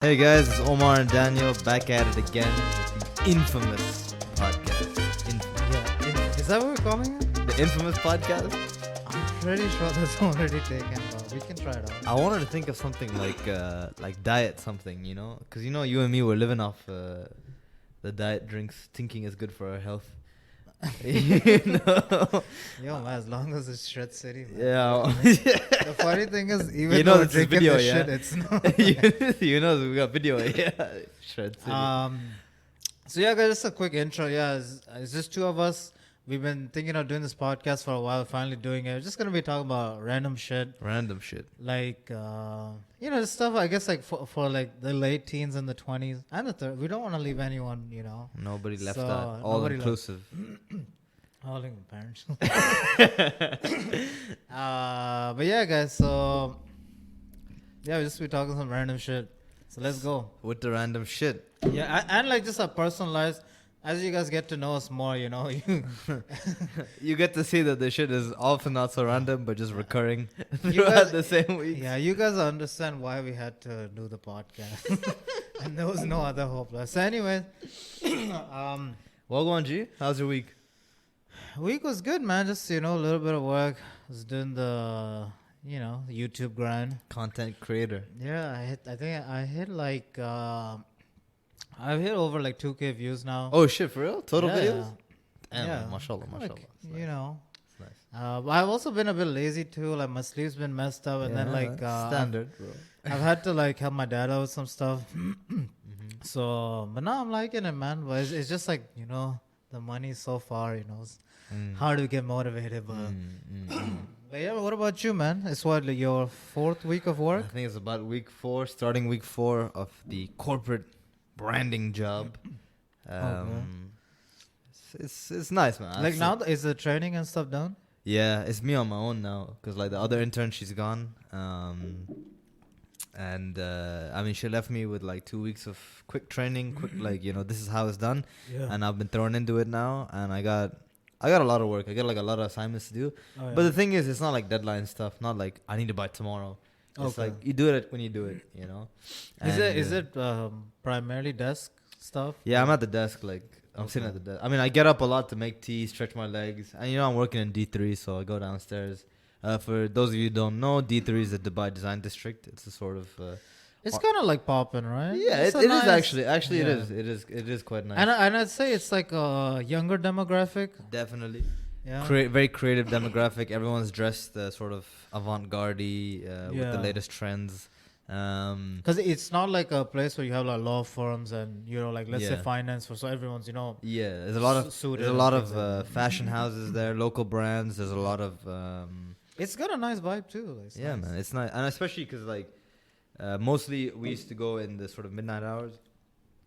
Hey guys, it's Omar and Daniel back at it again with the infamous podcast. Is that what we're calling it? The infamous podcast? I'm pretty sure that's already taken, but we can try it out. I wanted to think of something like diet something, you know? Because you know you and me were living off the diet drinks, thinking it's good for our health. You know? Yo, man, as long as it's Shred City, man. Yeah. The funny thing is, even You know though this we're is drinking video, this yeah? shit, it's not. You know we got video, yeah. Shred City. So yeah, guys, just a quick intro. Yeah, it's just two of us. We've been thinking of doing this podcast for a while. Finally doing it. We're just gonna be talking about random shit, Random shit. like just stuff. I guess like for like the late teens and the 20s and the 30s. We don't want to leave anyone, Nobody left So, out. All nobody inclusive. all in parents. But yeah, guys. So yeah, we'll just be talking some random shit. So let's go. With the random shit. Yeah, and like just our personal lives. As you guys get to know us more, you You get to see that the shit is often not so random, but just recurring You throughout guys- the same week. yeah, you guys understand why we had to do the podcast, and there was no other hope left. So, anyway, Well, go on, G. How's your week? week was good, man. Just a little bit of work. Was doing the YouTube grind. Content creator. Yeah, I think I hit like I've hit over like 2K views now. Oh shit, for real? Total Yeah. videos? Damn, Yeah. mashallah, mashallah. Like, It's nice. It's nice. But I've also been a bit lazy too. Like my sleep's been messed up, and then Yeah, like standard, bro. I've had to like help my dad out with some stuff. So, but now I'm liking it, man. But it's just like the money's so far. It's hard to get motivated. But yeah, what about you, man? It's what, like, your 4th week of I work? think it's about week 4, starting week 4 of the corporate branding job. It's nice, man. Like now, is the training and stuff done? Yeah, it's me on my own now because like the other intern, she's gone. I mean, she left me with like 2 weeks of quick training, this is how it's done. Yeah. And I've been thrown into it now, and I got a lot of work. I got like a lot of assignments to do. Oh, yeah. But the thing is, it's not like deadline stuff. Not like I need to buy tomorrow. It's Okay. like you do it when you do it. Is it primarily desk stuff? Yeah, I'm at the desk. Like I'm sitting at the desk. I mean, I get up a lot to make tea, stretch my legs, and I'm working in D3, so I go downstairs. For those of you who don't know, D3 is the Dubai Design District. It's a sort of It's kind of like popping, right? yeah, It's it a is nice- actually. Actually, yeah. it is quite nice. And I'd say it's like a younger demographic. Definitely. Yeah. Very creative demographic. Everyone's dressed sort of avant-garde with Yeah. the latest trends. Because it's not like a place where you have like law firms and like let's say Yeah. finance for so everyone's Yeah, there's a lot of suited there's a and lot things of like that. fashion houses there, local brands. There's a lot of It's got a nice vibe too. Like, it's yeah, nice. man. It's nice, and especially because like mostly we used to go in the sort of midnight hours,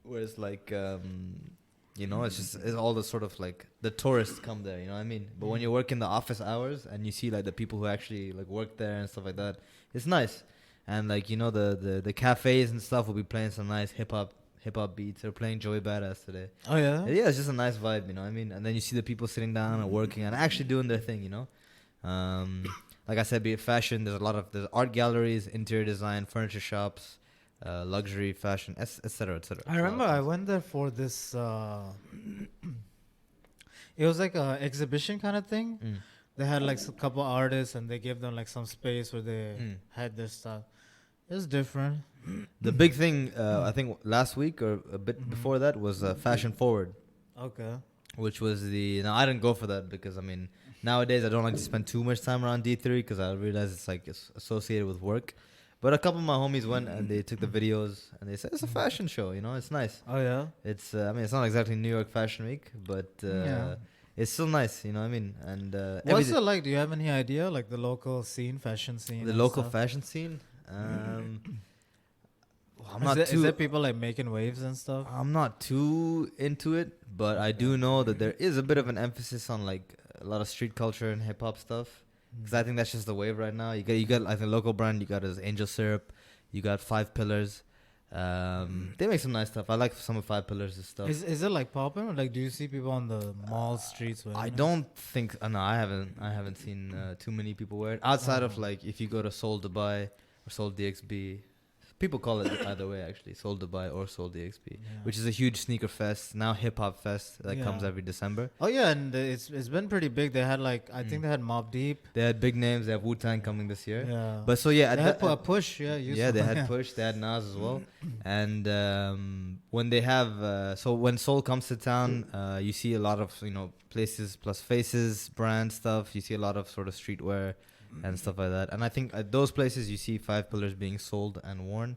where it's like it's all the sort of like the tourists come there. You know what I mean? But when you work in the office hours and you see like the people who actually like work there and stuff like that, it's nice. And like the cafes and stuff will be playing some nice hip hop beats. They're playing Joey Badass today. Oh yeah. Yeah, it's just a nice vibe, you know what I mean? And then you see the people sitting down and working and actually doing their thing, Like I said, be it fashion, there's art galleries, interior design, furniture shops, luxury, fashion, etc., etc. I remember I went there for this. It was like a exhibition kind of thing. They had like a couple artists and they gave them like some space where they had their stuff. It was different. The big thing, I think last week or a bit before that was Fashion Forward, Okay. which was now I didn't go for that because I mean nowadays I don't like to spend too much time around D3 because I realize it's associated with work. But a couple of my homies went and they took the videos and they said it's a fashion show, it's nice. Oh yeah. It's I mean it's not exactly New York Fashion Week, but Yeah. it's still nice, you know what I mean? And What's it like? Do you have any idea, like the local scene, fashion scene? the and local stuff? fashion scene. Is there people like making waves and stuff? I'm not too into it, but I do know that there is a bit of an emphasis on like a lot of street culture and hip hop stuff. Because I think that's just the wave right now. You got like a local brand. You got Angel Syrup. You got 5 Pillars. They make some nice stuff. I like some of 5 Pillars and stuff. Is it like popping? Or, like, do you see people on the mall streets wearing I it? don't think. No, I haven't seen too many people wear it outside of like if you go to Seoul Dubai or Seoul DXB. People call it either way, actually. Soul Dubai or Soul DXP, Yeah. which is a huge sneaker fest. Now hip hop fest that Yeah. comes every December. Oh yeah, and it's been pretty big. They had like I think they had Mobb Deep. They had big names. They have Wu-Tang coming this year. Yeah. But so yeah, They had a push. Yeah. yeah, they had Push. They had Nas as well. And when they have so when Soul comes to town, you see a lot of places plus faces, brand stuff. You see a lot of sort of streetwear and stuff like that. And I think at those places you see 5 pillars being sold and worn,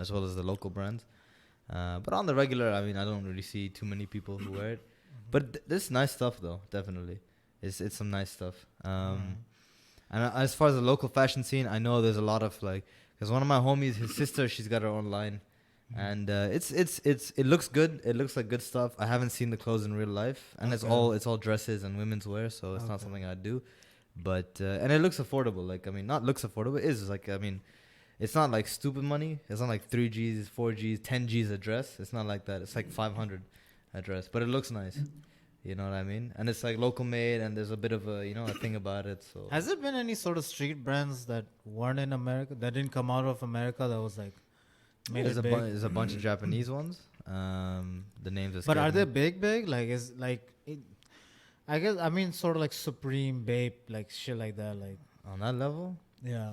as well as the local brands. But on the regular, I mean, I don't really see too many people who wear it. But this nice stuff though, definitely. It's some nice stuff. And as far as the local fashion scene, I know there's a lot of like, because one of my homies, his sister, she's got her own line, and it looks good. It looks like good stuff. I haven't seen the clothes in real life, and it's all dresses and women's wear, so it's not something I do. But and it looks affordable. Like, I mean, not looks affordable. It is like, I mean, it's not like stupid money. It's not like 3Gs, 4Gs, 10Gs a dress. It's not like that. It's like 500 a dress, but it looks nice. You know what I mean? And it's like local made, and there's a bit of a a thing about it. So has there been any sort of street brands that weren't in America, that didn't come out of America, that was like made it big? There's a bunch of Japanese ones. The names are. But are they big? Like is like it, I guess I mean sort of like Supreme, Bape, like shit like that. Like on that level? Yeah.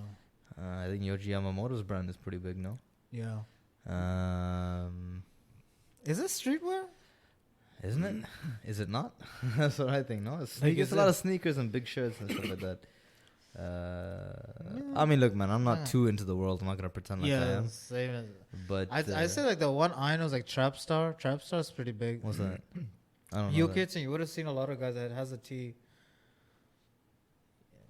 I think Yoji Yamamoto's brand is pretty big, no? Yeah. Is it streetwear? Isn't it? Is it not? That's what I think. No, it's Like, a lot of sneakers and big shirts and stuff like that. I mean, look, man, I'm not too into the world. I'm not gonna pretend like I am. Same as, But I say like the one I know is like Trap Star. Trap Star's pretty big. What's that? I don't know. UK team, you would have seen a lot of guys that has a T.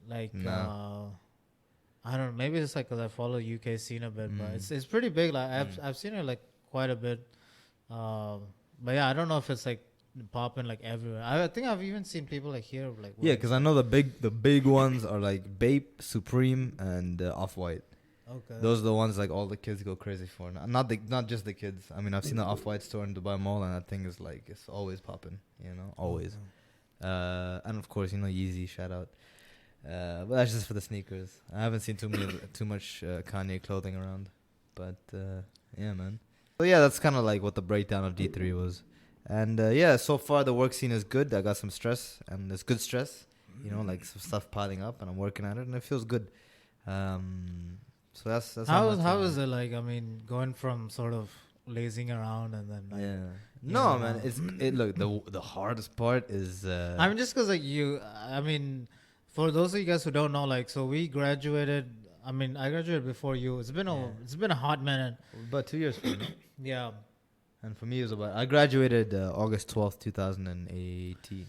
Like I don't know. Maybe it's like because I follow UK scene a bit, but it's pretty big. Like I've seen it like quite a bit. But yeah, I don't know if it's like popping like everywhere. I think I've even seen people like here like because I know the big ones are like Bape, Supreme, and Off-White. Okay. Those are the ones like all the kids go crazy for. Not just the kids. I mean, I've seen the Off-White store in Dubai Mall, and that thing is like it's always popping. Always. And of course, Yeezy, shout out. But that's just for the sneakers. I haven't seen too much Kanye clothing around. But yeah, man. So yeah, that's kind of like what the breakdown of D3 was. And yeah, so far the work scene is good. I got some stress, and it's good stress. Like some stuff piling up, and I'm working at it, and it feels good. So that's how is it like? I mean, going from sort of lazing around and then like, man. Look, the hardest part is. I mean, just because like I mean, for those of you guys who don't know, like, so we graduated. I mean, I graduated before you. It's been a hot minute. About 2 years for me. Yeah. And for me, it was I graduated August 12th, 2018.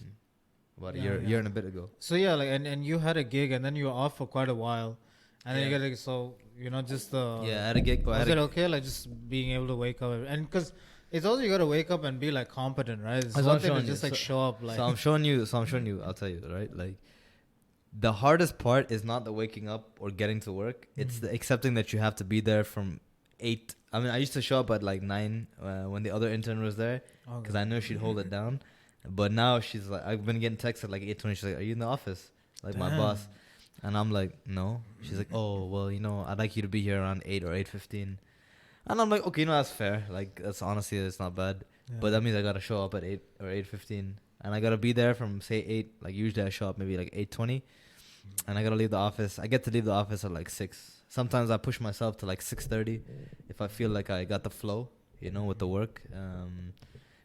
About a year and a bit ago. So yeah, like, and you had a gig, and then you were off for quite a while, and then you got like, so just I had a gig. Was it okay, like just being able to wake up and because it's also you got to wake up and be like competent, right? It's one thing to just like show up like. So I'm showing you. I'll tell you, right? Like, the hardest part is not the waking up or getting to work. It's the accepting that you have to be there from 8. I mean, I used to show up at like 9 when the other intern was there because I knew she'd hold it down. But now she's like, I've been getting texts at like 8:20. She's like, "Are you in the office?" Like my boss, and I'm like, "No." She's like, "Oh, well, I'd like you to be here around 8 or 8:15." And I'm like, "Okay, that's fair. Like that's honestly, it's not bad." Yeah. But that means I gotta show up at 8 or 8:15, and I gotta be there from say 8. Like usually I show up maybe like 8:20. And I gotta leave the office. I get to leave the office at like 6. Sometimes I push myself to like 6:30 if I feel like I got the flow, with the work.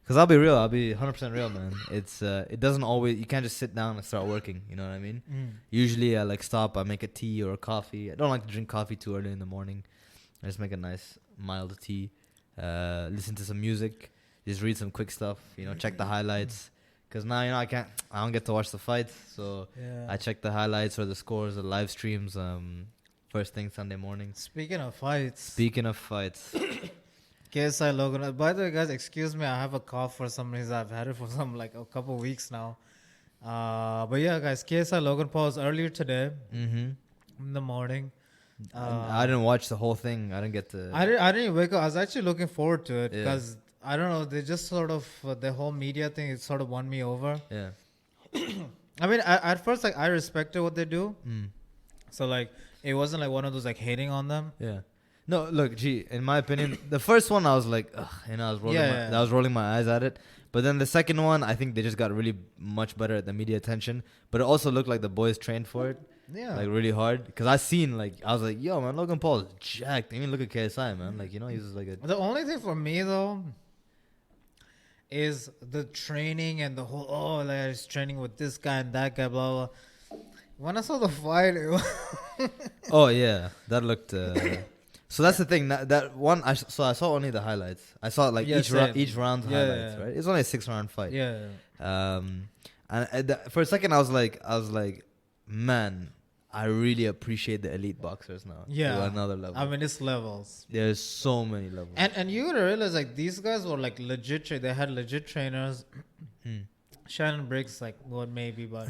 Cause I'll be real. I'll be 100% real, man. It's it doesn't always. You can't just sit down and start working. You know what I mean? Usually I like stop. I make a tea or a coffee. I don't like to drink coffee too early in the morning. I just make a nice mild tea. Listen to some music. Just read some quick stuff. Check the highlights. Because now, I don't get to watch the fights. So I check the highlights or the scores, the live streams, first thing Sunday morning. Speaking of fights. KSI Logan. By the way, guys, excuse me. I have a cough for some reason. I've had it for a couple weeks now. But yeah, guys, KSI Logan Paul was earlier today in the morning. I didn't watch the whole thing. I didn't get to. I didn't wake up. I was actually looking forward to it because... I don't know. They just sort of the whole media thing. It sort of won me over. Yeah. I mean, at first, like I respected what they do. So like, it wasn't like one of those like hating on them. Yeah. No, look, gee, in my opinion, the first one I was like, ugh, I was rolling my eyes at it. But then the second one, I think they just got really much better at the media attention. But it also looked like the boys trained for it, like really hard. Because I was like, yo, man, Logan Paul is jacked. I mean, look at KSI, man. Like, he's just like a. The only thing for me though is the training and the whole like he's training with this guy and that guy, blah blah. When I saw the fight, Oh yeah, that looked. So that's the thing. That one, I saw only the highlights. I saw like each round's highlights, right? It's only a 6-round fight. Yeah. And for a second, I was like, man, I really appreciate the elite boxers now. Yeah. To another level. I mean, it's levels. There's so many levels. And you gotta realize like these guys were like legit. They had legit trainers. Shannon Briggs, like, well, maybe, but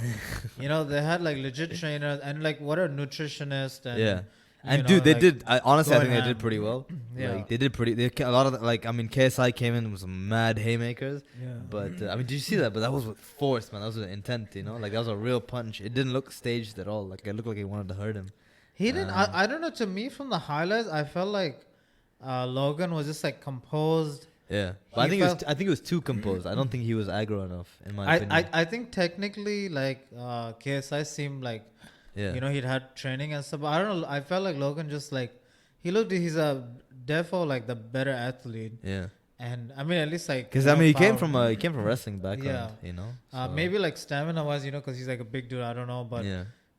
they had like legit trainers and like what a nutritionist and. Yeah. And dude, they did. Honestly, I think they did pretty well. Yeah. Like they did pretty. A lot of KSI came in with some mad haymakers. Yeah. But did you see that? But that was with force, man. That was with intent. Like that was a real punch. It didn't look staged at all. Like it looked like he wanted to hurt him. He didn't. I don't know. To me, from the highlights, I felt like Logan was just like composed. Yeah, but I think it was too composed. I don't think he was aggro enough, in my opinion. I think technically, like KSI seemed like. Yeah. He'd had training and stuff. But I don't know. I felt like Logan just like he's a defo like the better athlete. Yeah. And I mean at least like because he came from wrestling background. So. Maybe like stamina wise, because he's like a big dude. I don't know, but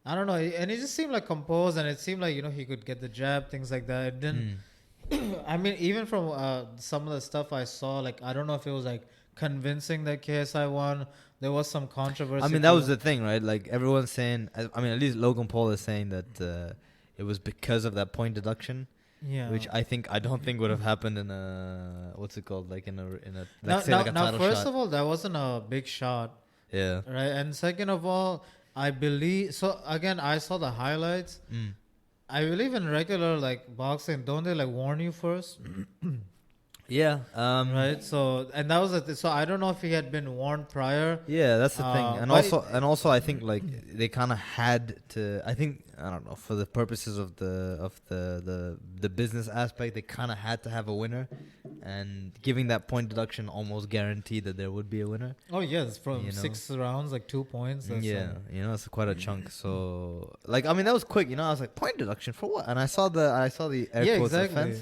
I don't know. And he just seemed like composed, and it seemed like he could get the jab, things like that. It didn't. I mean, even from some of the stuff I saw, like I don't know if it was like convincing that KSI won. There was some controversy. I mean, that was the thing, right? Like everyone's saying. I mean, at least Logan Paul is saying that it was because of that point deduction. Yeah. Which I don't think would have happened in a what's it called? Like in a like a title shot. First of all, that wasn't a big shot. Yeah. Right. And second of all, I believe so. Again, I saw the highlights. I believe in regular like boxing, don't they like warn you first? Yeah. Right. So, and that was so I don't know if he had been warned prior. Yeah, that's the thing. And also, I think like they kind of had to. I think I don't know, for the purposes of the business aspect, they kind of had to have a winner, and giving that point deduction almost guaranteed that there would be a winner. Oh yes, from 6 rounds, like 2 points. It's quite a chunk. So like, I mean, that was quick. I was like, point deduction for what? And I saw the air quotes offense,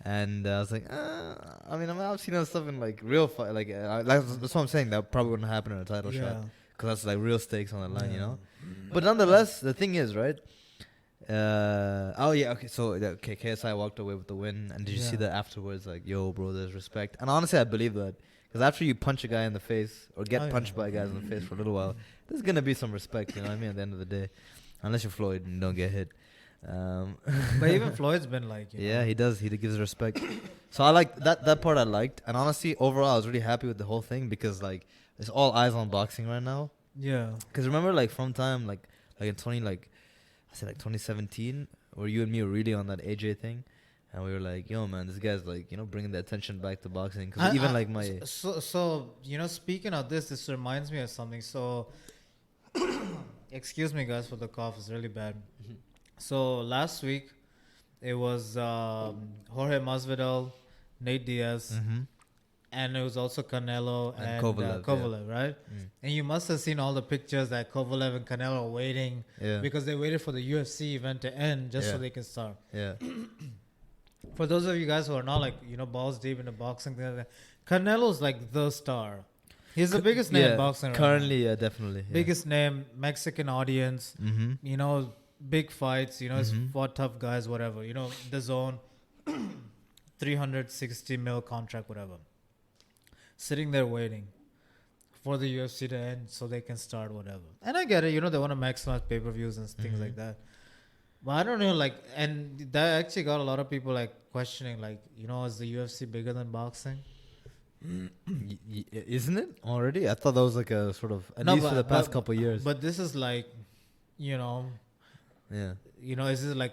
and I was like, I mean, I've seen other stuff in like real fight, like that's what I'm saying. That probably wouldn't happen in a title shot because that's like real stakes on the line, But nonetheless, the thing is, right? Okay. So KSI walked away with the win, and did you see that afterwards? Like, yo, bro, there's respect. And honestly, I believe that because after you punch a guy in the face or get punched by guys in the face for a little while, there's gonna be some respect. You know what I mean? At the end of the day, unless you're Floyd and don't get hit. But even Floyd's been like, he does. He gives respect. So I like that part. I liked, and honestly, overall, I was really happy with the whole thing because like it's all eyes on boxing right now. Yeah. Because remember, like from time like in 2017, where you and me were really on that AJ thing, and we were like, yo, man, this guy's like bringing the attention back to boxing. Because even like my speaking of this reminds me of something. So excuse me, guys, for the cough. It's really bad. So last week, it was Jorge Masvidal, Nate Diaz, and it was also Canelo and Kovalev, right? And you must have seen all the pictures that Kovalev and Canelo were waiting because they waited for the UFC event to end just so they can start. Yeah. For those of you guys who are not like balls deep into boxing, Canelo's like the star. He's the biggest name in boxing currently. Right now. Definitely. Yeah. Biggest name, Mexican audience. Big fights, he's fought tough guys, whatever. The zone, 360 mil contract, whatever. Sitting there waiting for the UFC to end so they can start whatever. And I get it, they want to maximize pay-per-views and things like that. But I don't know, like, and that actually got a lot of people like questioning, like, is the UFC bigger than boxing? Isn't it already? I thought that was like a sort of least for the past couple of years. But this is like, Yeah. Is it like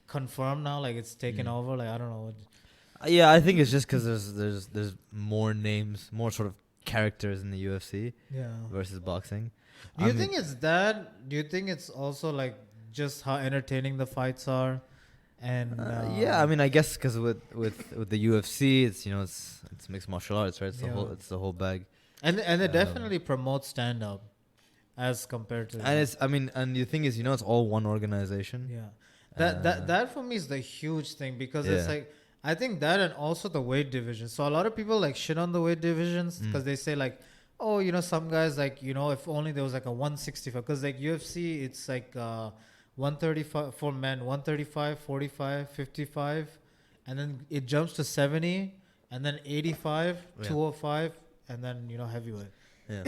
confirmed now? Like it's taken over? Like I don't know. Yeah, I think it's just because there's more names, more sort of characters in the UFC. Versus boxing. Do you think it's that? Do you think it's also like just how entertaining the fights are, And yeah, I mean, I guess because with the UFC, it's it's mixed martial arts, right? It's the whole bag. And they definitely promote stand up as compared to. And it's I mean, and the thing is, it's all one organization. Yeah, that for me is the huge thing, because it's like, I think that, and also the weight division. So a lot of people like shit on the weight divisions because they say like, oh, some guys like, if only there was like a 165, because like UFC, it's like 135 for men, 135, 45, 55, and then it jumps to 70, and then 85, 205, and then heavyweight. Yeah.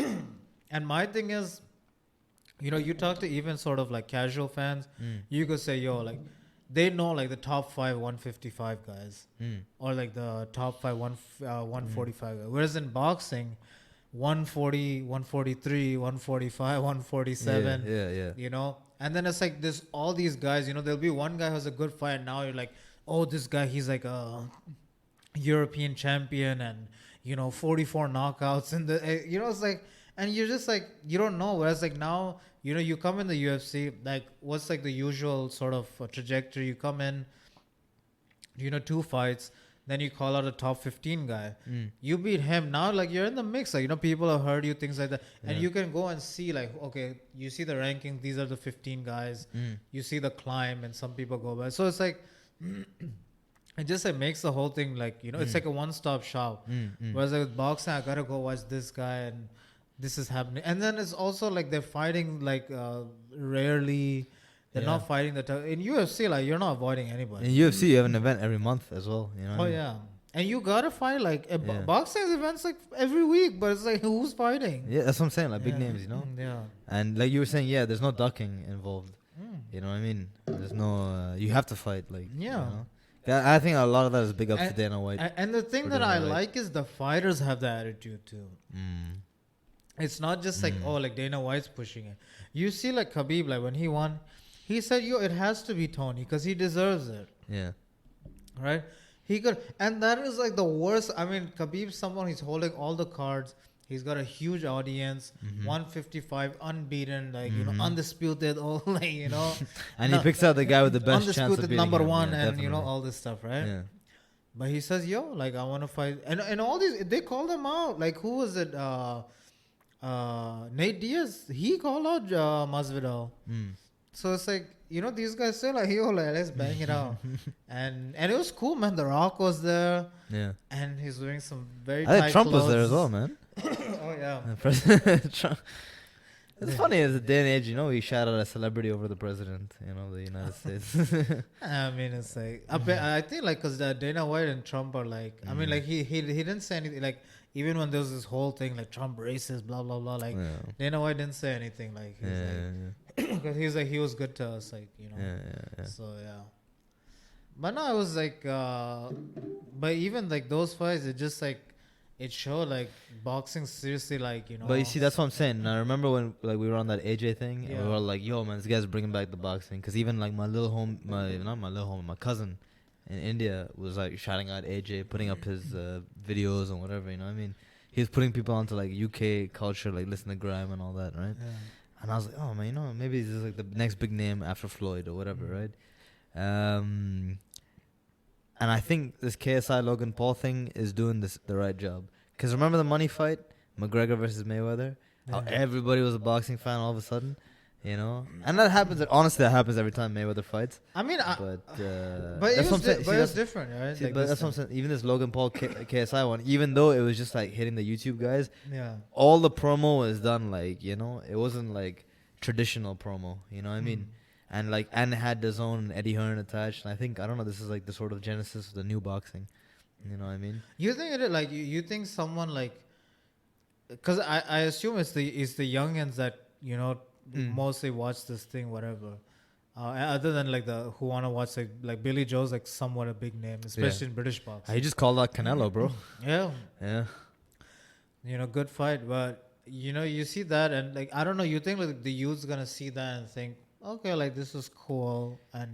And my thing is, you talk to even sort of like casual fans, you could say, yo, like, they know like the top 5 155 guys, or like the top 5 145 guys. Whereas in boxing, 140, 143, 145, 147. Yeah. And then it's like there's all these guys. There'll be one guy who has a good fight, and now you're like, oh, this guy, he's like a European champion, and 44 knockouts, and it's like, and you're just like, you don't know. Whereas like now, you come in the UFC, like, what's like the usual sort of trajectory? You come in, 2 fights, then you call out a top 15 guy. You beat him. Now, like, you're in the mix. Like, people have heard you, things like that. And you can go and see, like, okay, you see the ranking. These are the 15 guys. You see the climb, and some people go by. So it's like, it just like makes the whole thing like, it's like a one-stop shop. Whereas like with boxing, I got to go watch this guy, and this is happening. And then it's also like they're fighting like rarely. They're not fighting in UFC, like, you're not avoiding anybody. In UFC, you have an event every month as well. Yeah. And you gotta fight like boxing events like every week, but it's like, who's fighting? Yeah, that's what I'm saying. Like big names, Yeah. And like you were saying, there's no ducking involved. You know what I mean? There's no. You have to fight. Like I think a lot of that is big up to Dana White. And the thing that I like is the fighters have the attitude too. It's not just like, oh, like Dana White's pushing it. You see, like Khabib, like when he won, he said, yo, it has to be Tony because he deserves it. Yeah. Right? He could. And that is like the worst. I mean, Khabib's someone, he's holding all the cards. He's got a huge audience, 155, unbeaten, like, undisputed, all like, And he picks out the guy with the best chance of undisputed beating number him. one, Yeah, and, definitely. all this stuff, right? Yeah. But he says, yo, like, I want to fight. And all these, they call them out. Like, who was it? Nate Diaz. He called out Masvidal. So it's like, these guys say like, yo, like, let's bang it out. and it was cool, man. The Rock was there. Yeah. And he's wearing some very I tight think Trump clothes. was there as well, man. Oh, yeah. President Trump. It's funny as a day and age, we shout out a celebrity over the president, the United States. I mean, it's like, I think like, because Dana White and Trump are like, I mean, like he didn't say anything, like, even when there was this whole thing like Trump racist, blah blah blah, like Dana White didn't say anything, like he was like, because he's like, he was good to us, like, So but no, it was like, but even like those fights, it just like, it showed like boxing seriously, like, But you see, that's what I'm saying. And I remember when like we were on that AJ thing, and we were like, yo, man, this guy's bringing back the boxing. Because even like my cousin in India was like shouting out AJ, putting up his videos and whatever, you know what I mean? He was putting people onto like UK culture, like listen to grime and all that, right? And I was like, oh man, maybe this is like the next big name after Floyd or whatever, right? And I think this KSI Logan Paul thing is doing the right job. Because remember the money fight, McGregor versus Mayweather? How everybody was a boxing fan all of a sudden, And that happens. Honestly, that happens every time Mayweather fights. I mean, but it was different, right? See, like but that's what I'm saying. Even this Logan Paul KSI one, even though it was just like hitting the YouTube guys, all the promo was done like, it wasn't like traditional promo. You know what I mean? And like, and it had DAZN and Eddie Hearn attached. And I don't know, this is like the sort of genesis of the new boxing. You know what I mean? You think it like you think someone like, because I assume it's the youngins that mostly watch this thing, whatever. Other than like the who want to watch like Billy Joe's like somewhat a big name, especially in British boxing. He just called out Canelo, bro. Yeah. Good fight, but you see that and like I don't know. You think like the youth's gonna see that and think, okay, like this is cool, and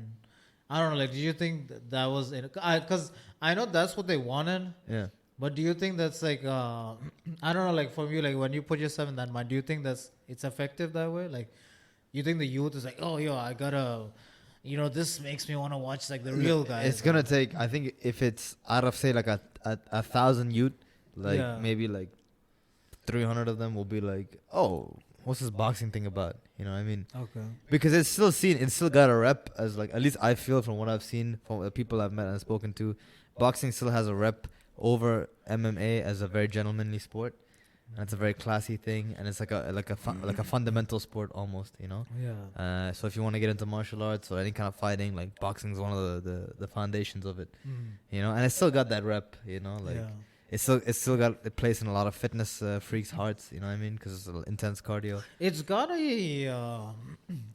I don't know. Like, do you think that was in? Because I know that's what they wanted. Yeah. But do you think that's like I don't know, like for you, like when you put yourself in that mind, do you think it's effective that way? Like, you think the youth is like, oh, yo, I gotta this makes me want to watch like the real guys. It's gonna take. I think if it's out of say like a 1,000 youth, like maybe like 300 of them will be like, oh, what's this boxing thing about? You know what I mean? Okay. Because it's still got a rep as like, at least I feel from what I've seen from the people I've met and spoken to, boxing still has a rep over MMA as a very gentlemanly sport. And it's a very classy thing, and it's like a fundamental sport almost, you know. Yeah. So if you want to get into martial arts or any kind of fighting, like boxing is one of the foundations of it, you know. And it's still got that rep, you know, like it's still got a place in a lot of fitness freaks' hearts, you know what I mean? Because it's intense cardio. It's got a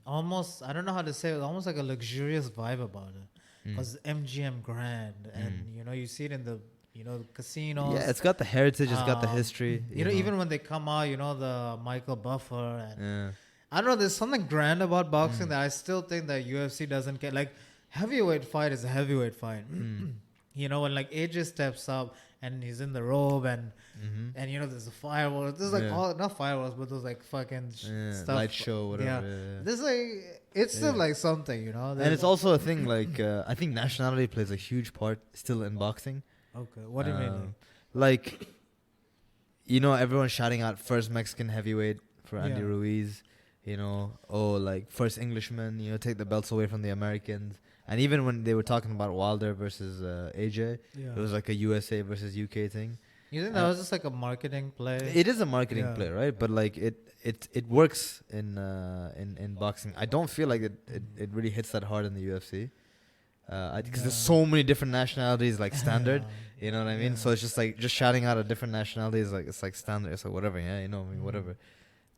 almost, I don't know how to say it, almost like a luxurious vibe about it. Because MGM Grand, and you see it in the casinos. Yeah, it's got the heritage, it's got the history. You know, even when they come out, the Michael Buffer. And I don't know, there's something grand about boxing that I still think that UFC doesn't get. Like, heavyweight fight is a heavyweight fight. You know, when like AJ steps up and he's in the robe and there's a fireworks. There's like not fireworks, but those like fucking stuff. Light show, whatever. Yeah. There's like, it's still like something, And it's also a thing like, I think nationality plays a huge part still in boxing. Okay, what do you mean? Like, everyone's shouting out first Mexican heavyweight for Andy Ruiz. Like first Englishman, take the belts away from the Americans. And even when they were talking about Wilder versus AJ, it was like a USA versus UK thing. You think that was just like a marketing play? It is a marketing play, right? But like it works in boxing. I don't feel like it really hits that hard in the UFC. Because there's so many different nationalities, like standard, you know what I mean? So it's just like just shouting out a different nationality is like, it's like standard, it's like whatever, whatever.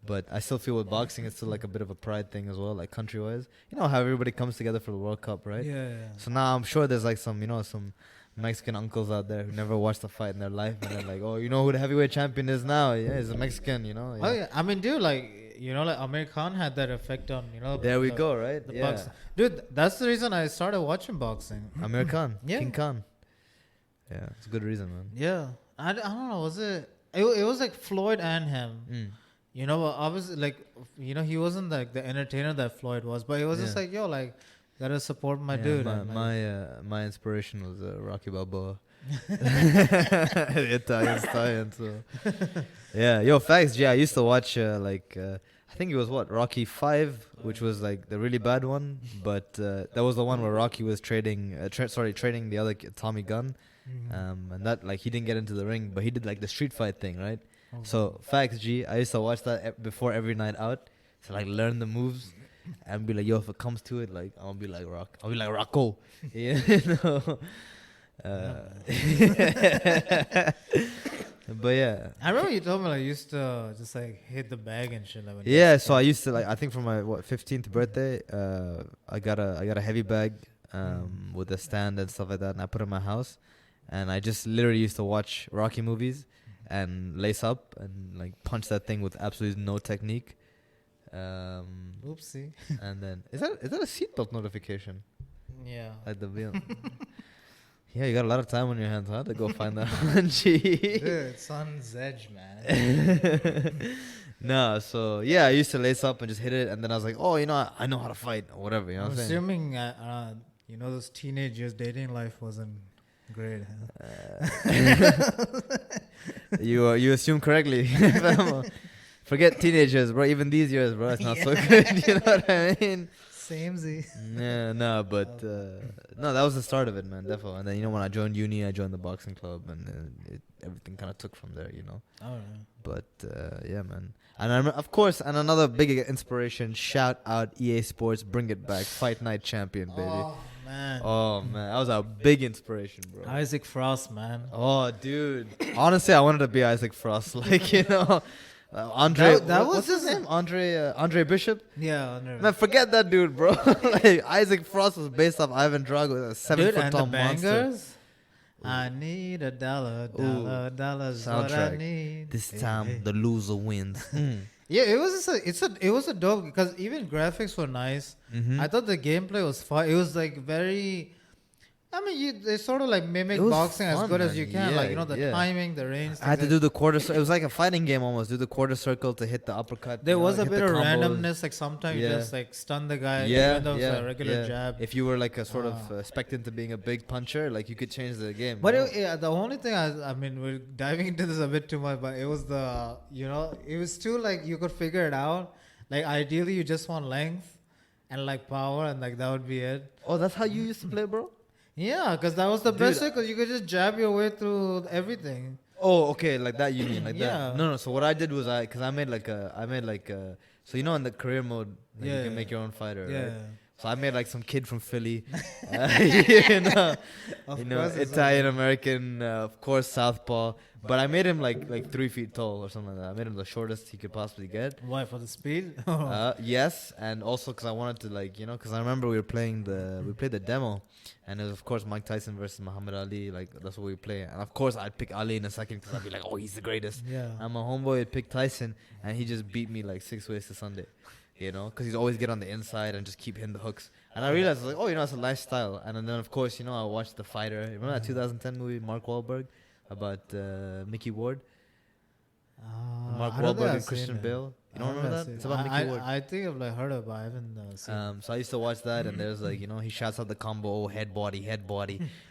But I still feel with boxing, it's still like a bit of a pride thing as well, like country wise. You know how everybody comes together for the World Cup, right? Yeah. So now I'm sure there's like some Mexican uncles out there who never watched a fight in their life, and they're like, oh, you know who the heavyweight champion is now? Yeah, he's a Mexican, Yeah. Oh yeah, I mean, dude, like. Like Amir Khan had that effect on, There we go, right? Yeah. Boxing. Dude, that's the reason I started watching boxing. Amir Khan. King Khan. Yeah, it's a good reason, man. Yeah. I don't know, was it was like Floyd and him. Obviously, like, he wasn't like the entertainer that Floyd was, but he was just like, yo, like, gotta support my dude. My inspiration was Rocky Balboa. The Italian stallion, so yeah, facts. I used to watch I think it was Rocky 5, which was like the really bad one, but that was the one where Rocky was training the other kid, Tommy Gunn, and that like he didn't get into the ring, but he did like the street fight thing, right? So facts, I used to watch that before every night out to like learn the moves and be like, yo, if it comes to it, like I'll be like Rocco, But yeah, I remember you told me like you used to just like hit the bag and shit. Like, so I used to like, I think for my 15th birthday, I got a heavy bag with a stand and stuff like that, and I put it in my house, and I just literally used to watch Rocky movies and lace up and like punch that thing with absolutely no technique. Oopsie. And then is that a seatbelt notification? Yeah. Like the wheel. Yeah, you got a lot of time on your hands, huh? To go find that one. Dude, it's on Zedge, man. No, so yeah, I used to lace up and just hit it, and then I was like, oh, I know how to fight or whatever. You know I'm what I'm saying? assuming, those teenage years, dating life wasn't great. You assume correctly. Forget teenagers, bro. Even these years, bro, it's not so good. You know what I mean? Samey. Yeah, no, but no, that was the start of it, man, definitely. And then when I joined uni, I joined the boxing club, and everything kind of took from there, All right. But yeah, man. And of course, and another big inspiration. Shout out EA Sports, bring it back, Fight Night Champion, baby. Oh man, that was a big inspiration, bro. Isaac Frost, man. Oh, dude. Honestly, I wanted to be Isaac Frost, like Andre, what's his name? Andre Bishop? Yeah, Andre. Man, forget that dude, bro. Like Isaac Frost was based off Ivan Drago, a 7-foot tall monster. I need $1, $1's what I need. This time the loser wins. Yeah, it was a dope because even graphics were nice. I thought the gameplay was fun. It was like very I mean, they sort of like mimic It was boxing as fun, good as man. you can. Yeah, Like, you know, the yeah. timing, the range. I had to things do the quarter. It was like a fighting game almost. Do the quarter circle to hit the uppercut. there you know, was a hit bit the of combos. randomness. Like sometimes you Yeah. just like stun the guy, Yeah, even though it's yeah, a regular jab. If you were like a sort of Ah. expectant to being a big puncher, like you could change the game. But you know? yeah, the only thing I mean, we're diving into this a bit too much, but it was it was too like you could figure it out. Like ideally, you just want length and like power, and like that would be it. Oh, that's how you used to play, bro? Yeah, because that was the Dude, best way, because you could just jab your way through everything. Oh, okay, like that you mean, like Yeah. that. No. So what I did was because I made like a, so in the career mode, like you Yeah. can make your own fighter, Yeah. right? So I made like some kid from Philly, you know, Of you know, course it's Italian American, of course southpaw. But I made him like 3 feet tall or something like that. I made him the shortest he could possibly get. Why, for the speed? Yes, and also because I wanted to because I remember we played the demo, and it was of course Mike Tyson versus Muhammad Ali. Like that's what we play, and of course I'd pick Ali in a second because I'd be like, oh, he's the greatest. Yeah. And my homeboy would pick Tyson, and he just beat me like 6 ways to Sunday. You know, because he'd always get on the inside and just keep hitting the hooks. And I realized, like, oh, it's a lifestyle. And then, of course, I watched The Fighter. Remember that 2010 movie, Mark Wahlberg, about Mickey Ward? Mark I don't think Wahlberg I've and Christian seen it. Bale. You I don't remember haven't that? It's seen about it. Mickey Ward. I think I've like heard of it, but I haven't seen it. So I used to watch that, and there's like, he shouts out the combo, head body,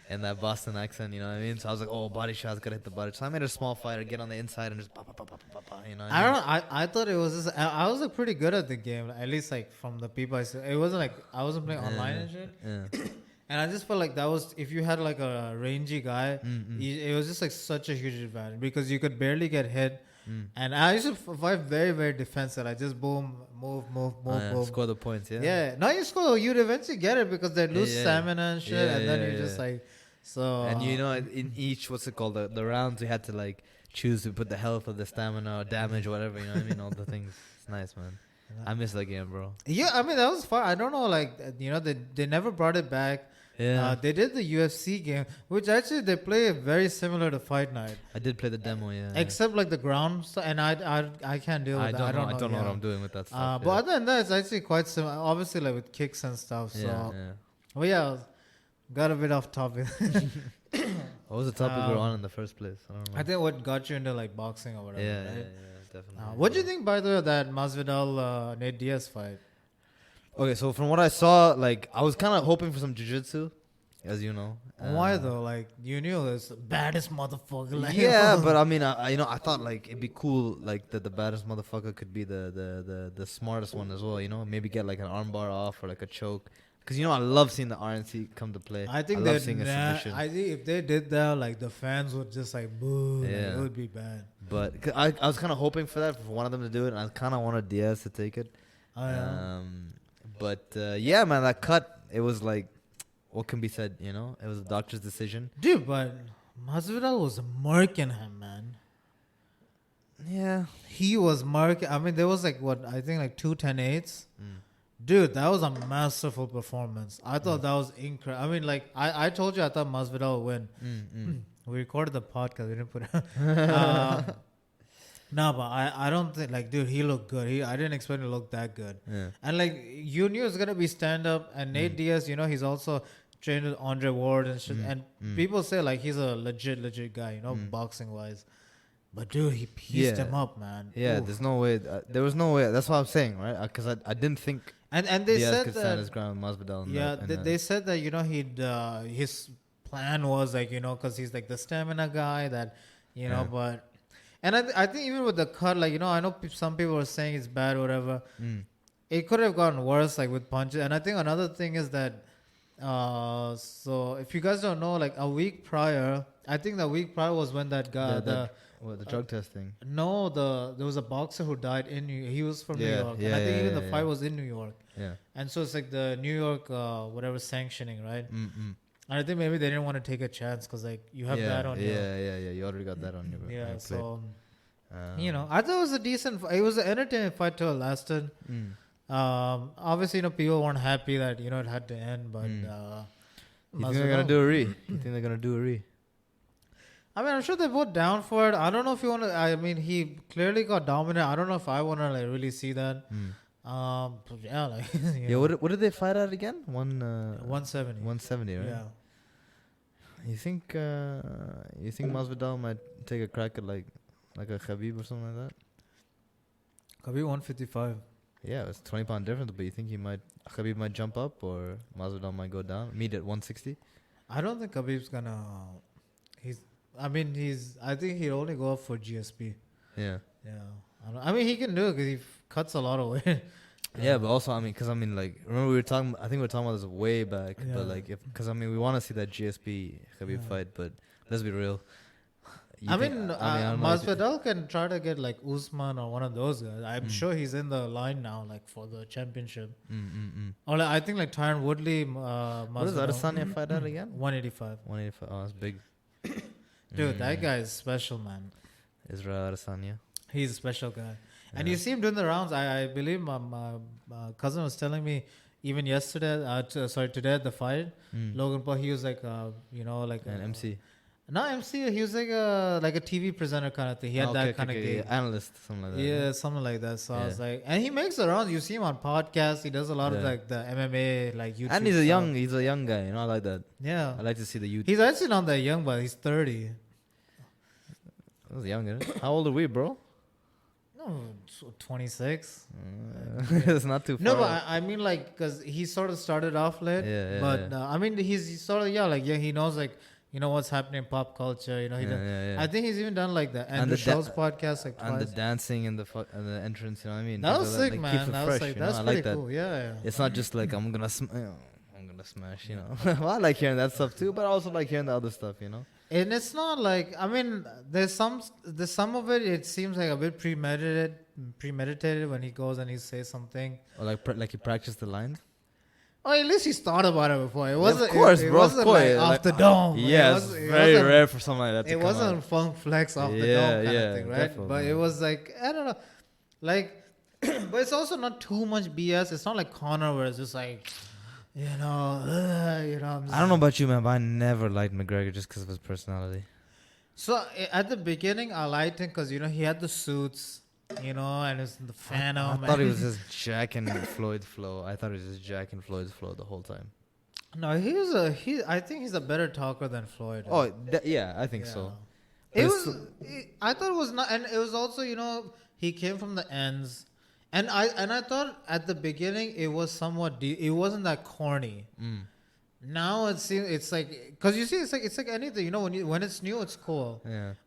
and that Boston accent, you know what I mean? So I was like, oh, body shots, gotta hit the body. So I made a small fighter, get on the inside and just you know what I I mean? don't know. I thought it was just, I was like pretty good at the game, at least like from the people I saw. It wasn't like I wasn't playing online and shit. Yeah. And I just felt like that was, if you had like a rangy guy, Mm-mm. it was just like such a huge advantage because you could barely get hit. Mm. And I used to fight very, very defensive. I just boom, move, boom. Score the points, yeah? Yeah. No, you score. You'd eventually get it because they lose Yeah. stamina and shit. Yeah, and then yeah, you just yeah. like, so. And in each, what's it called, the rounds, we had to like choose to put the health or the stamina or damage or whatever, you know what I mean? All the things. It's nice, man. I miss that game, bro. Yeah, I mean, that was fun. I don't know, like, they never brought it back. Yeah. They did the UFC game, which actually they play very similar to Fight Night. I did play the demo, yeah. Except like the ground stuff, and I can't deal with that. I don't know what yeah. I'm doing with that stuff. But other than that, it's actually quite similar. Obviously, like with kicks and stuff. So, yeah. well, yeah, got a bit off topic. What was the topic we were on in the first place? I don't know. I think what got you into like boxing or whatever. Yeah, right? yeah, definitely. What do you think, by the way, of that Masvidal Nate Diaz fight? Okay, so from what I saw, like I was kind of hoping for some jiu-jitsu, as you know. Why though? Like you knew it's the baddest motherfucker. Like, Yeah, but I mean, I thought like it'd be cool, like that the baddest motherfucker could be the smartest one as well. Maybe get like an armbar off or like a choke. Because I love seeing the RNC come to play. I think love seeing a submission. I think if they did that, like the fans would just like boo. Like, Yeah. it would be bad. But 'cause I was kind of hoping for that, for one of them to do it, and I kind of wanted Diaz to take it. Oh, yeah. Yeah, man, that cut, it was like, what can be said, It was a doctor's decision. Dude, but Masvidal was murking him, man. Yeah. He was murking. I mean, there was like I think like 2 10-8s. Mm. Dude, that was a masterful performance. I thought that was incredible. I mean, like I told you, I thought Masvidal would win. We recorded the podcast. We didn't put it. No, but I don't think, like, dude, he looked good. I didn't expect him to look that good. Yeah. And like you knew it was gonna be stand up. And Nate Diaz, he's also trained with Andre Ward and shit. And people say like he's a legit guy, boxing wise. But dude, he pieced him up, man. Yeah, Oof. there's no way. There was no way. That's what I'm saying, right? Because I didn't think And they Diaz said could stand his that. ground with Masvidal. Yeah, they said that he'd his plan was like because he's like the stamina guy that but. And I think even with the cut, like, I know some people were saying it's bad or whatever. It could have gotten worse, like, with punches. And I think another thing is that, so if you guys don't know, like, a week prior, I think the week prior was when that guy, the drug testing. No, there was a boxer who died in New York. He was from New York. And I think even the fight was in New York. Yeah. And so it's like the New York, whatever, sanctioning, right? And I think maybe they didn't want to take a chance because, like, you have that on you. Yeah. You already got that on your Yeah, on your so, plate. I thought it was a decent it was an entertaining fight till it lasted. Obviously, people weren't happy that, it had to end, but... You think they're going to do a re? I mean, I'm sure they're both down for it. I don't know if you want to... I mean, he clearly got dominant. I don't know if I want to, like, really see that. But yeah, like... What did they fight at again? 170. 170, right? Yeah. You think Masvidal might take a crack at like a Khabib or something like that? Khabib 155. Yeah, it's 20-pound difference, but you think Khabib might jump up or Masvidal might go down? Meet at 160? I don't think Khabib's gonna. I think he'll only go up for GSP. Yeah. Yeah. I mean, he can do it because he cuts a lot of weight. Yeah, but also, like, remember we were talking, I think we were talking about this way back, Yeah. but like, we want to see that GSP Khabib fight, but let's be real. Masvidal can try to get like Usman or one of those guys. I'm sure he's in the line now, like for the championship. Or like, I think like Tyron Woodley. What does Adesanya fight at again? 185. 185. Oh, that's big. Dude, that guy is special, man. Israel Adesanya. He's a special guy. And you see him doing the rounds. I believe my cousin was telling me even yesterday, today at the fight, Logan Paul, he was like, An MC. Not MC, he was like a TV presenter kind of thing. He had that kind of gig. Analyst, something like that. Yeah, something like that. So I was like, and he makes the rounds. You see him on podcasts. He does a lot of like the MMA, like YouTube. And he's a young guy. I like that. Yeah, I like to see the youth. He's actually not that young, but he's 30. That was young, isn't it? How old are we, bro? No, 26. It's not too far. No, but I mean, like, because he sort of started off late. I mean, he's sort of he knows like. You know what's happening in pop culture. You know, I think he's even done like the Andrew Schultz podcast like twice. And the dancing and the entrance. You know what I mean? That was sick, like, man. Keeps it That fresh, was like, you know? that's I pretty like that. cool. Yeah. It's not just like I'm gonna smash. You know, well, I like hearing that stuff too, but I also like hearing the other stuff. You know. And it's not like there's some of it. It seems like a bit premeditated when he goes and he says something. Or like he practiced the lines. Oh, at least he's thought about it before. It wasn't, of course, it bro. wasn't Of course, like off the dome. Yeah, it's very rare for something like that. It wasn't funk flex off the dome kind of thing, right? Definitely. But it was like I don't know, like, but it's also not too much BS. It's not like Conor where it's just like, I don't know about you, man, but I never liked McGregor just because of his personality. So at the beginning, I liked him because he had the suits. And it's the Phantom. I thought he was just jacking Floyd's flow. The whole time. No, I think he's a better talker than Floyd. Oh, I think so. I thought it was not, and it was also, he came from the ends, and I thought at the beginning it was somewhat it wasn't that corny. Now it's like, because you see it's like anything, when it's new it's cool,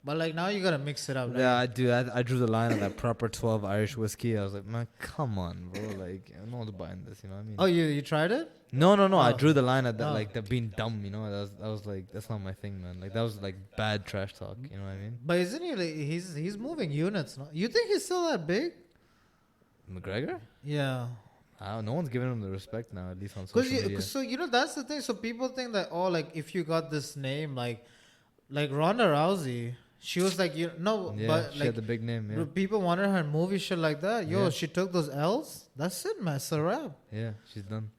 but like now you gotta mix it up. I do. I drew the line on that proper 12 Irish whiskey. I was like, man, come on, bro, like I'm not buying this, you know what I mean? Oh, you tried it? No, I drew the line at that, like that being dumb, I was like, that's not my thing, man. Like that was like bad trash talk, you know what I mean? But isn't he like, he's moving units now? You think he's still that big? McGregor? Yeah. No one's giving him the respect now, at least on social media. So that's the thing. So people think that like if you got this name, like Ronda Rousey, she was like but she like had the big name. Yeah. People wanted her movie shit like that. She took those L's. That's it, man. It's a wrap. Yeah, she's done.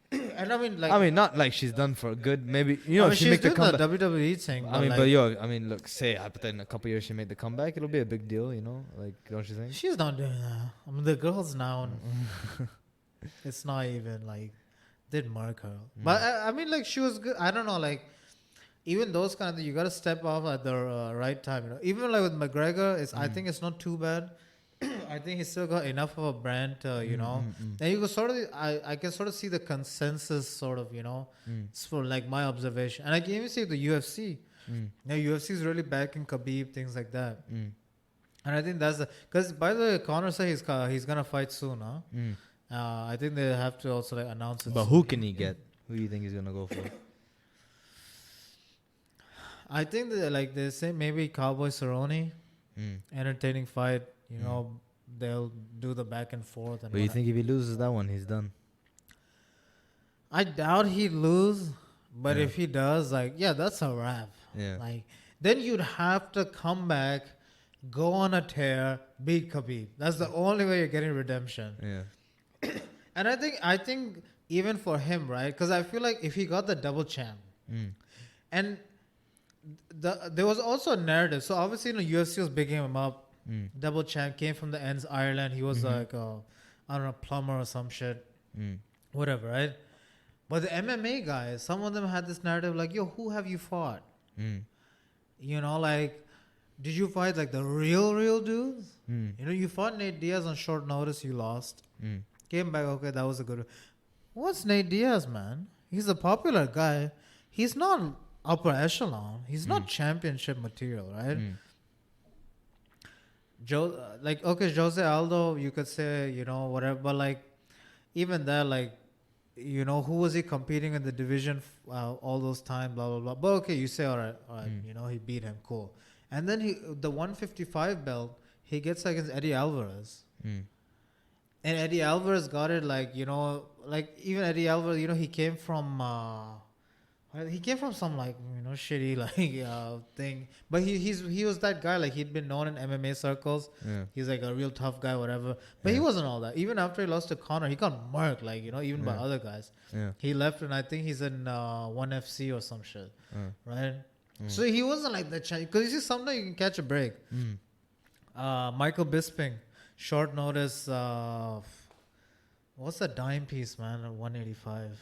And not like she's done for good. Maybe she she's make the doing comeback. the WWE thing. Look, say in a couple years she made the comeback, it'll be a big deal, Like, don't you think? She's not doing that. The girls now. It's not even like did mark her, but like she was good. I don't know, like even those kind of things, you gotta step off at the right time. Even like with McGregor, I think it's not too bad. I think he's still got enough of a brand to, and you can sort of, I can sort of see the consensus sort of, it's for like my observation, and I can even see the UFC. Now UFC is really backing Khabib, things like that, and I think that's because by the way, Conor said he's gonna fight soon, huh? I think they have to also like announce it. But who can he get? Who do you think he's gonna go for? I think that they say maybe Cowboy Cerrone, entertaining fight. They'll do the back and forth. But you think if he loses that one, he's done? I doubt he'd lose. But if he does, that's a wrap. Yeah. Then you'd have to come back, go on a tear, beat Khabib. That's the only way you're getting redemption. Yeah. And I think even for him, right? Because I feel like if he got the double champ, and there was also a narrative. So obviously, UFC was bigging him up. Double champ, came from the ends, Ireland. He was like, I don't know, plumber or some shit. Whatever, right? But the MMA guys, some of them had this narrative like, yo, who have you fought? You know, like, did you fight like the real dudes? Mm. You know, you fought Nate Diaz on short notice, you lost. Mm. Came back, okay, that was a good. What's Nate Diaz, man? He's a popular guy. He's not upper echelon. He's not championship material, right? Jose Aldo, you could say, you know, whatever, but like, even there, like, you know, who was he competing in the division all those time, blah, blah, blah. But okay, you say, all right, you know, he beat him, cool. And then the 155 belt, he gets against Eddie Alvarez. And Eddie Alvarez got it, like, you know, like, even Eddie Alvarez, you know, he came from some, like, you know, shitty, like, thing. But he was that guy, like, he'd been known in MMA circles. Yeah. He's, like, a real tough guy, whatever. But he wasn't all that. Even after he lost to Conor, he got murked, like, you know, even by other guys. Yeah. He left, and I think he's in 1FC or some shit, right? So he wasn't, like, the champ. Because, you see, sometimes you can catch a break. Michael Bisping, short notice, what's the dime piece, man, at 185?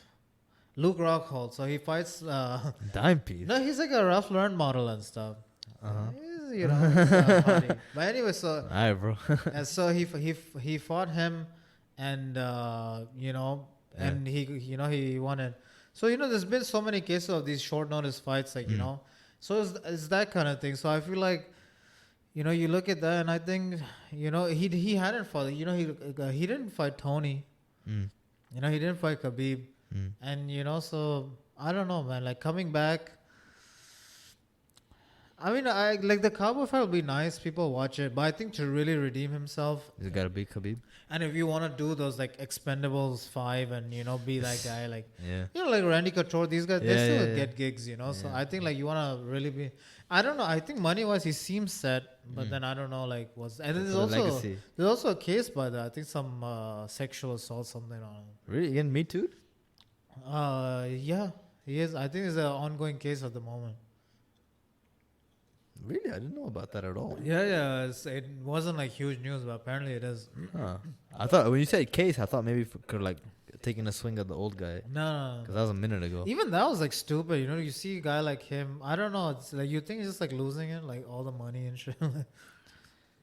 Luke Rockhold. So he fights... dime piece? No, he's like a Ralph Lauren model and stuff. He's, you know, but anyway, so... All right, bro. And so he fought him, and, you know, and he won it. So, you know, there's been so many cases of these short notice fights, like, you know. So it's that kind of thing. So I feel like, you know, you look at that, and I think, you know, he hadn't fought... You know, he didn't fight Tony. You know, he didn't fight Khabib. And, you know, so I don't know, man. Like, coming back, I mean, like, the cowboy fight will be nice. People watch it, but I think to really redeem himself, he's got to be Khabib. And if you want to do those like Expendables 5 and, you know, be that guy, like, you know, like Randy Couture, these guys, they still get gigs, you know. So I think, like, you want to really be. I don't know. I think money wise he seems set, but then I don't know, like, what's. And then there's also a case by that. I think some sexual assault, something on him. Really? Again, Me Too? Yeah, he is. I think it's an ongoing case at the moment. Really? I didn't know about that at all. Yeah. It wasn't like huge news, but apparently it is. I thought when you said case, I thought maybe could like taking a swing at the old guy. No. Because that was a minute ago. Even that was like stupid. You know, you see a guy like him. I don't know. It's like you think he's just like losing it, like all the money and shit.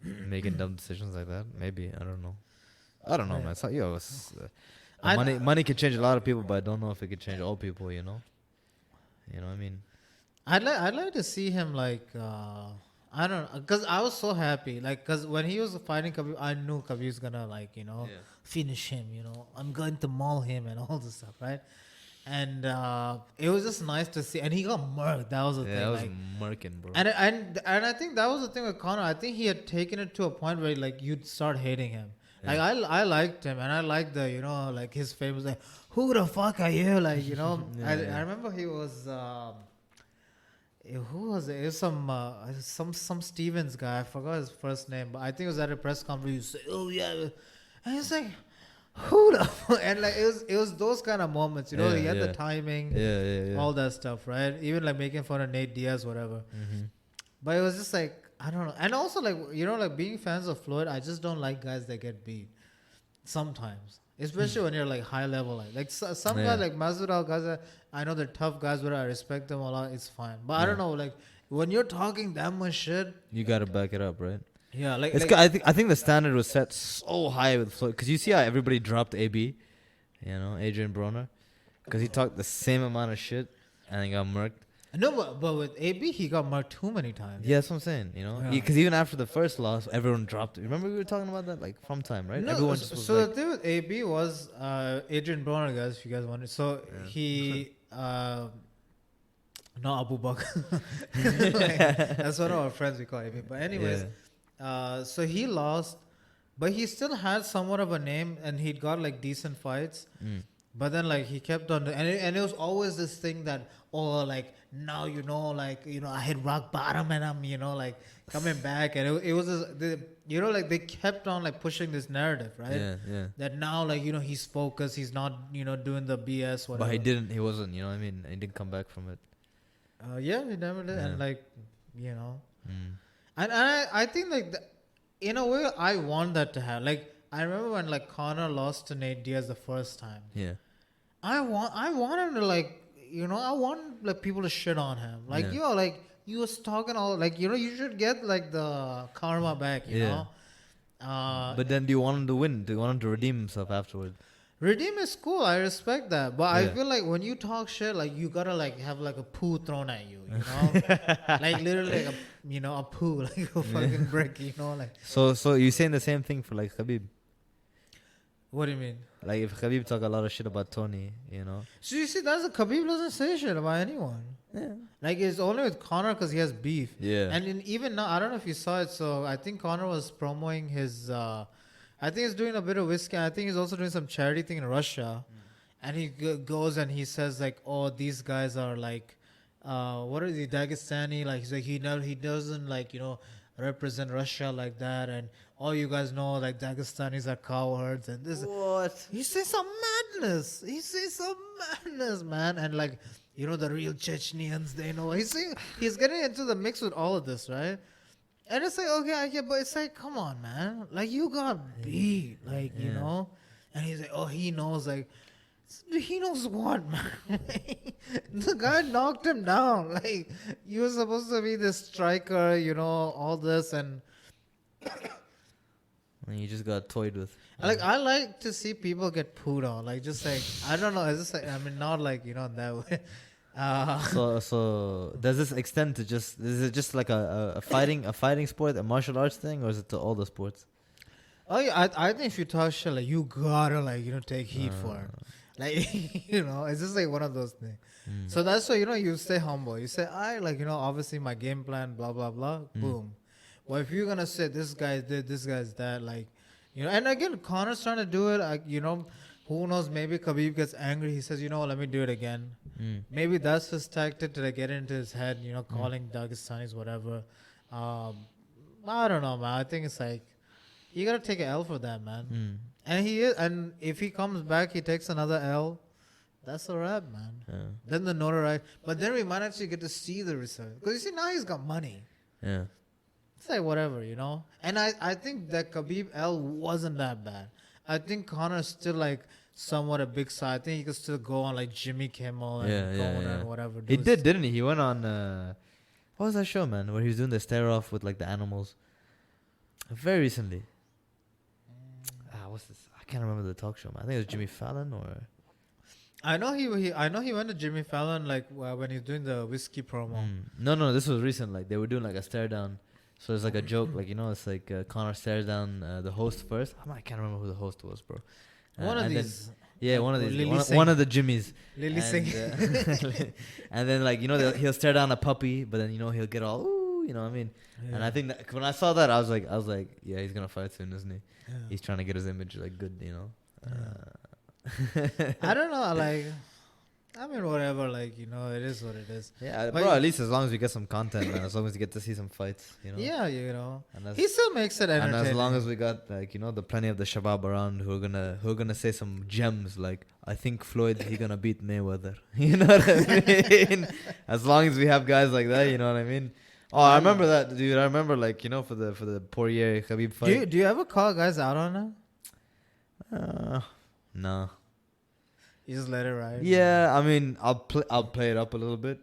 Making dumb decisions like that. Maybe I don't know, man. So, money can change a lot of people, but I don't know if it could change all people. You know what I mean? I'd like to see him like I don't know, because I was so happy, like, because when he was fighting Khabib, I knew Khabib was gonna, like, you know, finish him. You know, I'm going to maul him and all this stuff, right? And it was just nice to see, and he got murked. That was the thing. Yeah, that was like, murking, bro. And I think that was the thing with Conor. I think he had taken it to a point where like you'd start hating him. Like I liked him, and I liked the, you know, like his famous like, who the fuck are you? Like, you know, I remember he was who was it? It was some Stevens guy. I forgot his first name, but I think it was at a press conference. He said, "Oh yeah," and it's like, who the fuck? And like it was those kind of moments, you know. He had the timing, all that stuff, right? Even like making fun of Nate Diaz, whatever. But it was just like, I don't know. And also, like, you know, like being fans of Floyd, I just don't like guys that get beat. Sometimes. Especially when you're like high level. Like some guys like Masvidal, guys, I know they're tough guys, but I respect them a lot. It's fine. But I don't know, like when you're talking that much shit. You got to back it up, right? Yeah. Like, I think the standard was set so high with Floyd. Because you see how everybody dropped AB, you know, Adrian Broner. Because he talked the same amount of shit and he got murked. No, but with AB, he got marked too many times. Yeah, that's what I'm saying, you know? Because even after the first loss, everyone dropped it. Remember we were talking about that? Like, from time, right? No, everyone just so like, the thing with AB was Adrian Broner, guys, if you guys wanted. So he... not Abu Bakr. Like, that's one of our friends we call AB. But anyways, so he lost, but he still had somewhat of a name, and he'd got like decent fights. But then like he kept on, and it was always this thing that, oh, like now, you know, like, you know, I hit rock bottom and I'm, you know, like coming back, and it was you know, like they kept on like pushing this narrative, right? Yeah. That now, like, you know, he's focused, he's not, you know, doing the BS, whatever. But he wasn't, you know what I mean? He didn't come back from it. Yeah, he never did, and like, you know, and I think like in a way I want that to happen. Like I remember when like Conor lost to Nate Diaz the first time. Yeah. I want him to like, I want like people to shit on him. Like, like you was talking all like, you should get like the karma back, you know. But then do you want him to win? Do you want him to redeem himself afterwards? Redeem is cool. I respect that, but I feel like when you talk shit, like you gotta like have like a poo thrown at you, you know, like literally like a poo, like a fucking brick, you know, like. So you're saying the same thing for like Khabib? What do you mean? Like if Khabib talk a lot of shit about Tony, you know. So you see, that's Khabib doesn't say shit about anyone. Yeah. Like it's only with Conor because he has beef. Yeah. And even now, I don't know if you saw it. So I think Conor was promoting his. I think he's doing a bit of whiskey. I think he's also doing some charity thing in Russia, and he goes and he says like, "Oh, these guys are like, what are the Dagestani? Like he's like he doesn't like represent Russia like that, and all you guys know like Dagestanis are cowards and this." What? He says some madness. Man, and like the real Chechenians, they know. He's getting into the mix with all of this, right? And it's like, okay, but it's like, come on, man. Like, you got beat, like, And he's like, oh, he knows, like, he knows what, man? The guy knocked him down. Like, you were supposed to be the striker, all this, and you just got toyed with. Like, I like to see people get pooed on. Like, just like, I don't know. It's just like, not like, that way. So does this extend to is it just like a fighting sport, a martial arts thing, or is it to all the sports? Oh yeah, I think if you talk shit, like you gotta like take heat for it. Like it's just like one of those things. So that's why you stay humble. You say obviously my game plan, blah blah blah, boom. Well, if you're gonna say this guy's this guy's that, like and again Conor's trying to do it, who knows, maybe Khabib gets angry, he says, let me do it again. Maybe that's his tactic to get into his head, calling Dagestanis whatever. I don't know, man. I think it's like you gotta take an L for that, man. And if he comes back, he takes another L. That's a wrap, man. Then the notoriety, but then we might actually get to see the result because you see now he's got money. Yeah, it's like whatever, And I think that Khabib L wasn't that bad. I think Conor's still like somewhat a big side. I think he could still go on like Jimmy Kimmel and and whatever. He did, didn't he? He went on what was that show, man? Where he was doing the stare off with like the animals. Very recently. What's this? I can't remember the talk show, man. I think it was Jimmy Fallon or. I know he went to Jimmy Fallon like when he's doing the whiskey promo. No, this was recent. Like they were doing like a stare down. So it's like a joke, like it's like Conor stares down the host first. I can't remember who the host was, bro. One of these. One of these. One of the Jimmys. Lily Singh. And then like he'll stare down a puppy, but then he'll get all ooh, you know what I mean? Yeah. And I think that when I saw that, I was like, yeah, he's gonna fight soon, isn't he? Yeah. He's trying to get his image like good, I don't know, like. I mean, whatever, like, it is what it is. Yeah, but bro, at least as long as we get some content, man, as long as we get to see some fights, Yeah, he still makes it entertaining. And as long as we got, like, the plenty of the shabab around who are gonna say some gems, like, I think Floyd, he gonna beat Mayweather. You know what I mean? As long as we have guys like that, you know what I mean? Oh, I remember that, dude. I remember, like, for the Poirier Khabib fight. Do you ever call guys out on it? No. You just let it ride. Yeah, I mean, I'll play it up a little bit,